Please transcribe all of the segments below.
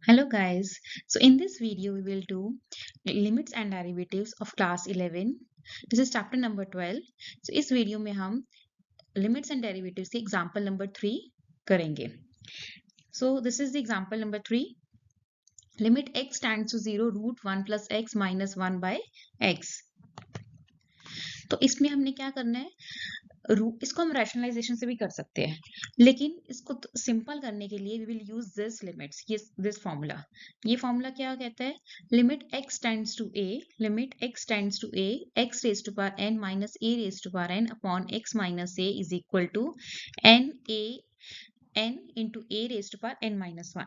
Hello guys. So in this video we will do limits and derivatives of class 11. This is chapter number 12. So इस video में हम limits and derivatives के example number 3 करेंगे. So this is the example number 3. Limit x tends to 0 root 1 plus x minus 1 by x. तो इसमें हमने क्या करना है, इसको हम रैशनलाइजेशन से भी कर सकते हैं, लेकिन इसको सिंपल करने के लिए we will use this limits, this formula. ये फॉर्मूला क्या कहता है? Limit x tends to a, limit x tends to a, x raise to power n minus a raise to power n upon x minus a is equal to n into a raise to power n minus 1.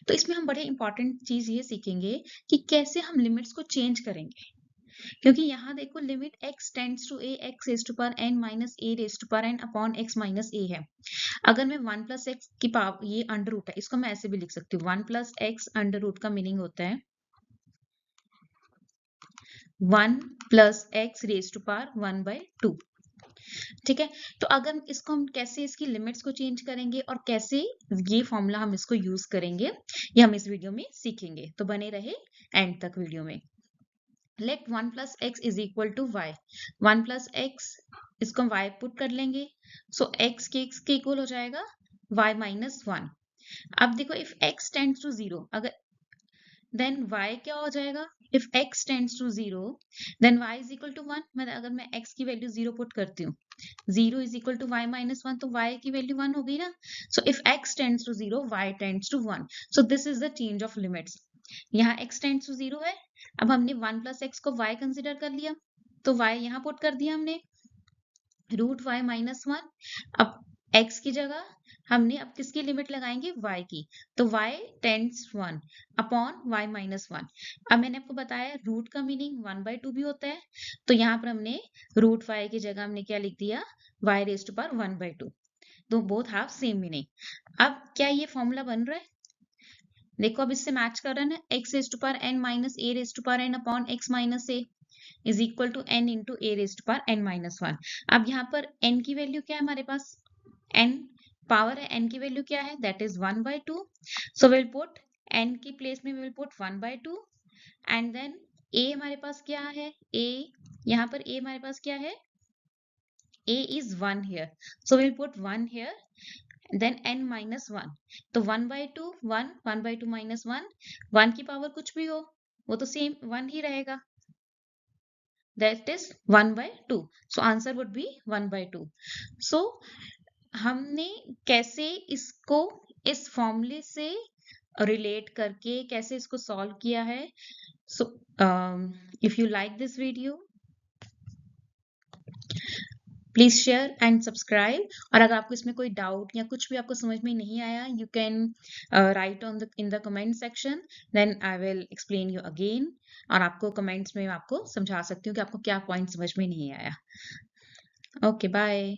तो इसमें हम बड़े important चीज ये सीखेंगे कि कैसे हम लिमिट्स को चेंज करेंगे, क्योंकि यहाँ देखो limit x tends to a, x raise to power n minus a raise to power n upon x minus a है. अगर मैं 1 प्लस एक्स की पावर, ये अंडर रूट है, इसको मैं ऐसे भी लिख सकती हूँ. 1 प्लस एक्स अंडर रूट का मीनिंग होता है 1 plus x raise to power 1 by 2. ठीक है, तो अगर इसको हम कैसे इसकी लिमिट्स को चेंज करेंगे और कैसे ये फॉर्मूला हम इसको यूज करेंगे, ये हम इस वीडियो में सीखेंगे. तो बने रहे एंड तक वीडियो में. Let 1 plus x is equal to y. 1 plus x, इसको हम y पुट कर लेंगे, सो x के इक्वल हो जाएगा y माइनस 1. अब देखो इफ x टेंड्स टू 0, अगर देन y क्या हो जाएगा? If x tends to 0 then y is equal to 1. मतलब अगर मैं x की वैल्यू 0 पुट करती हूँ, 0 is equal to y minus 1, तो y की वैल्यू 1 हो गई ना. So if x tends to 0 y tends to 1. So this is the change of limits. यहाँ x टेंड्स टू 0 है, अब हमने 1 प्लस एक्स को y कंसिडर कर लिया, तो y यहाँ पुट कर दिया हमने, रूट y माइनस 1. अब x की जगह हमने अब किसकी लिमिट लगाएंगे? y की. तो y tends 1 upon y minus 1. अब मैंने आपको बताया रूट का मीनिंग 1 बाई 2 भी होता है, तो यहाँ पर हमने रूट y की जगह हमने क्या लिख दिया? y raise to power 1 by 2. तो बोथ हैव सेम मीनिंग. अब क्या ये फॉर्मूला बन रहा है? देखो अब इससे मैच कर रहा है ना, x raise to power n minus a raise to power n upon x minus a is equal to n into a raise to power n minus 1. अब यहाँ पर n की वैल्यू क्या है हमारे पास? n पावर है, n की वैल्यू क्या है? That is 1 by 2. So will put n की प्लेस में will put 1 by 2 and then a हमारे पास क्या है? a, यहाँ पर a हमारे पास क्या है? a is 1 here, so we'll put 1 here, then n minus 1. तो 1 by 2 1, 1 by 2 minus 1, 1 की पावर कुछ भी हो वो तो सेम 1 ही रहेगा, that is 1 by 2. so answer would be 1 by 2. so हमने कैसे इसको इस फॉर्मूले से रिलेट करके कैसे इसको सॉल्व किया है. so if you like this video, please share and subscribe. और अगर आपको इसमें कोई डाउट या कुछ भी आपको समझ में नहीं आया, you can write on the in the comment section, then I will explain you again. और आपको कमेंट्स में आपको समझा सकती हूँ कि आपको क्या पॉइंट समझ में नहीं आया. Okay, bye.